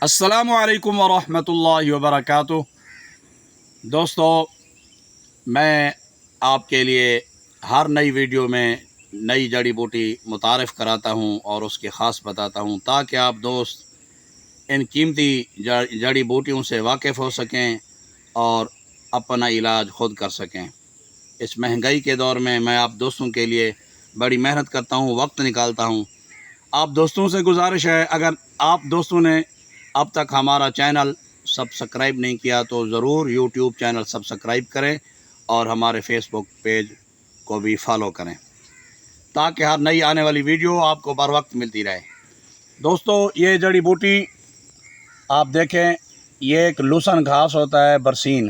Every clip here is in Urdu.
السلام علیکم ورحمۃ اللہ وبرکاتہ۔ دوستو، میں آپ کے لیے ہر نئی ویڈیو میں نئی جڑی بوٹی متعارف کراتا ہوں اور اس کے خاص بتاتا ہوں تاکہ آپ دوست ان قیمتی جڑی بوٹیوں سے واقف ہو سکیں اور اپنا علاج خود کر سکیں۔ اس مہنگائی کے دور میں آپ دوستوں کے لیے بڑی محنت کرتا ہوں، وقت نکالتا ہوں۔ آپ دوستوں سے گزارش ہے، اگر آپ دوستوں نے اب تک ہمارا چینل سبسکرائب نہیں کیا تو ضرور یوٹیوب چینل سبسکرائب کریں اور ہمارے فیس بک پیج کو بھی فالو کریں تاکہ ہر نئی آنے والی ویڈیو آپ کو بر وقت ملتی رہے۔ دوستو، یہ جڑی بوٹی آپ دیکھیں، یہ ایک لوسن گھاس ہوتا ہے، برسین،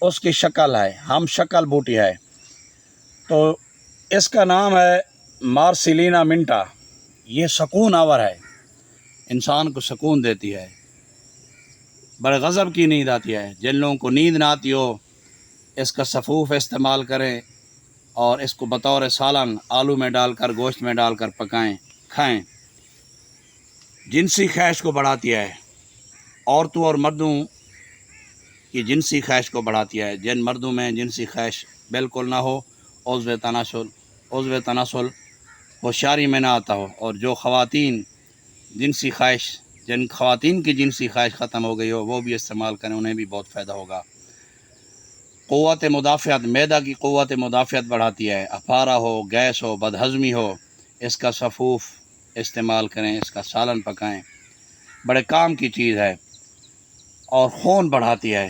اس کی شکل ہے، ہم شکل بوٹی ہے، تو اس کا نام ہے مارسیلینا منٹا۔ یہ سکون آور ہے، انسان کو سکون دیتی ہے، بڑے غضب کی نیند آتی ہے۔ جن لوگوں کو نیند نہ آتی ہو، اس کا سفوف استعمال کریں اور اس کو بطور سالن آلو میں ڈال کر، گوشت میں ڈال کر پکائیں، کھائیں۔ جنسی خواہش کو بڑھاتی ہے، عورتوں اور مردوں کی جنسی خواہش کو بڑھاتی ہے۔ جن مردوں میں جنسی خواہش بالکل نہ ہو، عضو تناسل ہوشیاری میں نہ آتا ہو، اور جو خواتین جنسی خواہش، جن خواتین کی جنسی خواہش ختم ہو گئی ہو، وہ بھی استعمال کریں، انہیں بھی بہت فائدہ ہوگا۔ قوت مدافعت، معدہ کی قوت مدافعت بڑھاتی ہے۔ افارہ ہو، گیس ہو، بدہضمی ہو، اس کا سفوف استعمال کریں، اس کا سالن پکائیں، بڑے کام کی چیز ہے۔ اور خون بڑھاتی ہے،